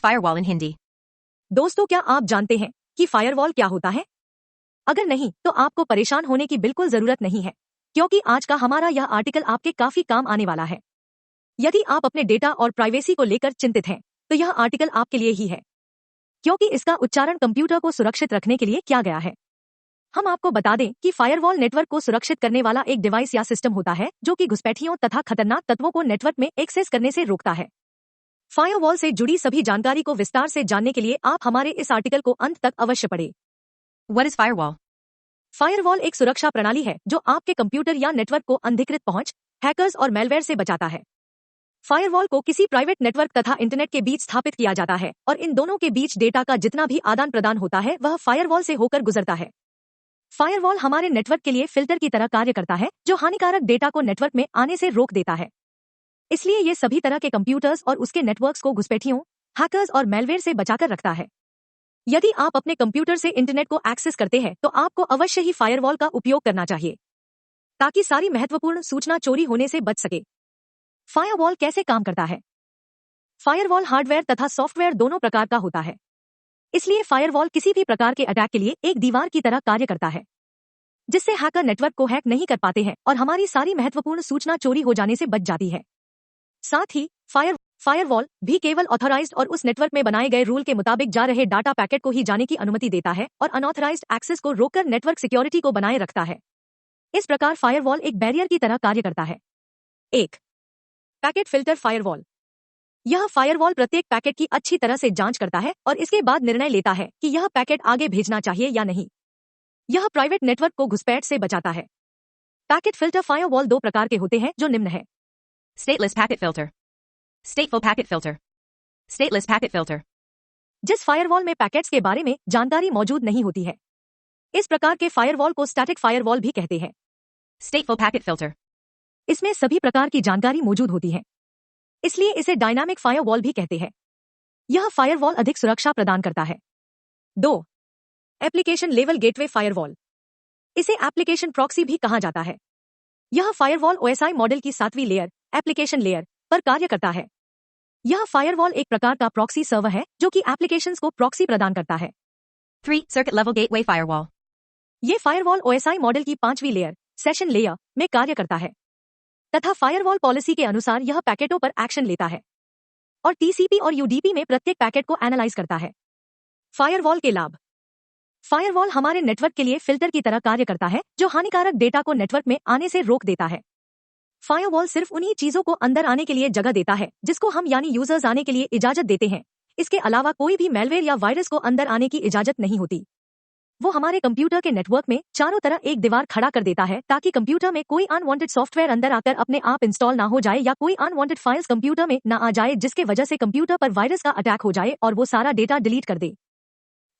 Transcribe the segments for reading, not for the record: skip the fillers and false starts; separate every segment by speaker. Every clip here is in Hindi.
Speaker 1: firewall in Hindi?
Speaker 2: दोस्तों, क्या आप जानते हैं कि फायरवॉल क्या होता है? अगर नहीं तो आपको परेशान होने की बिल्कुल जरूरत नहीं है, क्योंकि आज का हमारा यह आर्टिकल आपके काफी काम आने वाला है। यदि आप अपने डेटा और प्राइवेसी को लेकर चिंतित हैं, तो यह आर्टिकल आपके लिए ही है, क्योंकि इसका उच्चारण कंप्यूटर को सुरक्षित रखने के लिए किया गया है। हम आपको बता दें कि फायरवॉल नेटवर्क को सुरक्षित करने वाला एक डिवाइस या सिस्टम होता है जो कि घुसपैठियों तथा खतरनाक तत्वों को नेटवर्क में एक्सेस करने से रोकता है। फायरवॉल से जुड़ी सभी जानकारी को विस्तार से जानने के लिए आप हमारे इस आर्टिकल को अंत तक अवश्य पढ़ें।
Speaker 1: What is firewall?
Speaker 2: फायरवॉल एक सुरक्षा प्रणाली है जो आपके कंप्यूटर या नेटवर्क को अनधिकृत पहुंच, हैकर्स और मैलवेयर से बचाता है। फायरवॉल को किसी प्राइवेट नेटवर्क तथा इंटरनेट के बीच स्थापित किया जाता है और इन दोनों के बीच डेटा का जितना भी आदान प्रदान होता है वह फायरवॉल से होकर गुजरता है। फायरवॉल हमारे नेटवर्क के लिए फिल्टर की तरह कार्य करता है जो हानिकारक डेटा को नेटवर्क में आने से रोक देता है। इसलिए ये सभी तरह के कंप्यूटर्स और उसके नेटवर्क्स को घुसपैठियों, हैकर्स और मैलवेयर से बचाकर रखता है। यदि आप अपने कंप्यूटर से इंटरनेट को एक्सेस करते हैं तो आपको अवश्य ही फायरवॉल का उपयोग करना चाहिए, ताकि सारी महत्वपूर्ण सूचना चोरी होने से बच सके। फायरवॉल कैसे काम करता है? फायरवॉल हार्डवेयर तथा सॉफ्टवेयर दोनों प्रकार का होता है। इसलिए फायरवॉल किसी भी प्रकार के अटैक के लिए एक दीवार की तरह कार्य करता है, जिससे हैकर नेटवर्क को हैक नहीं कर पाते हैं और हमारी सारी महत्वपूर्ण सूचना चोरी हो जाने से बच जाती है। साथ ही फायरवॉल भी केवल ऑथराइज्ड और उस नेटवर्क में बनाए गए रूल के मुताबिक जा रहे डाटा पैकेट को ही जाने की अनुमति देता है और अनऑथराइज्ड एक्सेस को रोककर नेटवर्क सिक्योरिटी को बनाए रखता है। इस प्रकार फायरवॉल एक बैरियर की तरह कार्य करता है। 1. Packet filter firewall. यह फायरवॉल प्रत्येक पैकेट की अच्छी तरह से जांच करता है और इसके बाद निर्णय लेता है कि यह पैकेट आगे भेजना चाहिए या नहीं। यह प्राइवेट नेटवर्क को घुसपैठ से बचाता है। पैकेट फिल्टर फायरवॉल दो प्रकार के होते हैं जो निम्न है।
Speaker 1: Stateless packet filter. Stateful packet filter. Stateless packet filter.
Speaker 2: जिस फायरवॉल में पैकेट्स के बारे में जानकारी मौजूद नहीं होती है, इस प्रकार के फायरवॉल को स्टैटिक फायरवॉल भी कहते हैं।
Speaker 1: Stateful packet filter.
Speaker 2: इसमें सभी प्रकार की जानकारी मौजूद होती है, इसलिए इसे डायनामिक फायरवॉल भी कहते हैं। यह फायरवॉल अधिक सुरक्षा प्रदान करता है। 2. Application level gateway firewall. इसे एप्लीकेशन प्रॉक्सी भी कहा जाता है। यह फायरवॉल OSI मॉडल की 7वीं लेयर, एप्लीकेशन लेयर, पर कार्य करता है। यह फायरवॉल एक प्रकार का प्रॉक्सी सर्वर है जो कि एप्लीकेशंस को प्रॉक्सी प्रदान करता है।
Speaker 1: 3. Circuit level gateway firewall.
Speaker 2: ये फायरवॉल OSI मॉडल की 5वीं लेयर, सेशन लेयर, में कार्य करता है तथा फायरवॉल पॉलिसी के अनुसार यह पैकेटों पर एक्शन लेता है और TCP और UDP में प्रत्येक पैकेट को एनालाइज करता है। फायरवॉल के लाभ। फायरवॉल हमारे नेटवर्क के लिए फिल्टर की तरह कार्य करता है जो हानिकारक डेटा को नेटवर्क में आने से रोक देता है। फायरवॉल सिर्फ उन्हीं चीजों को अंदर आने के लिए जगह देता है जिसको हम यानी यूजर्स आने के लिए इजाजत देते हैं। इसके अलावा कोई भी मैलवेयर या वायरस को अंदर आने की इजाजत नहीं होती। वो हमारे कंप्यूटर के नेटवर्क में चारों तरफ एक दीवार खड़ा कर देता है ताकि कंप्यूटर में कोई अनवांटेड सॉफ्टवेयर अंदर आकर अपने आप इंस्टॉल ना हो जाए या कोई अनवांटेड फाइल्स कंप्यूटर में ना आ जाए जिसके वजह से कंप्यूटर पर वायरस का अटैक हो जाए और वो सारा डेटा डिलीट कर दे।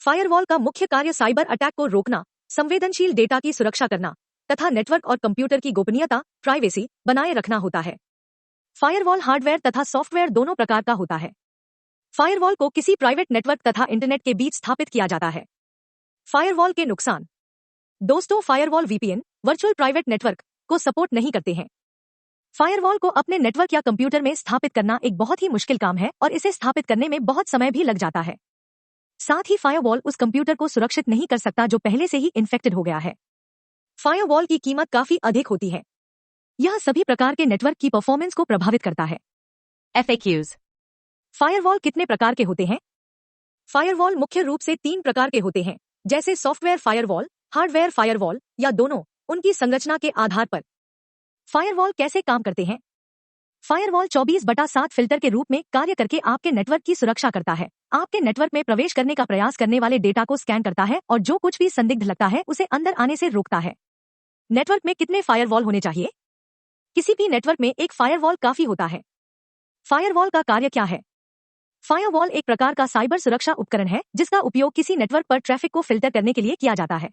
Speaker 2: फायरवॉल का मुख्य कार्य साइबर अटैक को रोकना, संवेदनशील डेटा की सुरक्षा करना तथा नेटवर्क और कंप्यूटर की गोपनीयता, प्राइवेसी बनाए रखना होता है। फायरवॉल हार्डवेयर तथा सॉफ्टवेयर दोनों प्रकार का होता है। फायरवॉल को किसी प्राइवेट नेटवर्क तथा इंटरनेट के बीच स्थापित किया जाता है। फायरवॉल के नुकसान। दोस्तों, firewall VPN, virtual private network, को सपोर्ट नहीं करते हैं। फायरवॉल को अपने नेटवर्क या कंप्यूटर में स्थापित करना एक बहुत ही मुश्किल काम है और इसे स्थापित करने में बहुत समय भी लग जाता है। साथ ही फायरवॉल उस कंप्यूटर को सुरक्षित नहीं कर सकता जो पहले से ही इन्फेक्टेड हो गया है। फायरवॉल की कीमत काफी अधिक होती है। यह सभी प्रकार के नेटवर्क की परफॉर्मेंस को प्रभावित करता है।
Speaker 1: FAQs.
Speaker 2: फायरवॉल कितने प्रकार के होते हैं? फायरवॉल मुख्य रूप से 3 प्रकार के होते हैं, जैसे सॉफ्टवेयर फायरवॉल, हार्डवेयर फायरवॉल या दोनों, उनकी संरचना के आधार पर। फायरवॉल कैसे काम करते हैं? फायरवॉल 24/7 फिल्टर के रूप में कार्य करके आपके नेटवर्क की सुरक्षा करता है। आपके नेटवर्क में प्रवेश करने का प्रयास करने वाले डेटा को स्कैन करता है और जो कुछ भी संदिग्ध लगता है उसे अंदर आने से रोकता है। नेटवर्क में कितने फायरवॉल होने चाहिए? किसी भी नेटवर्क में एक फायरवॉल काफी होता है। फायरवॉल का कार्य क्या है? फायरवॉल एक प्रकार का साइबर सुरक्षा उपकरण है जिसका उपयोग किसी नेटवर्क पर ट्रैफिक को फिल्टर करने के लिए किया जाता है।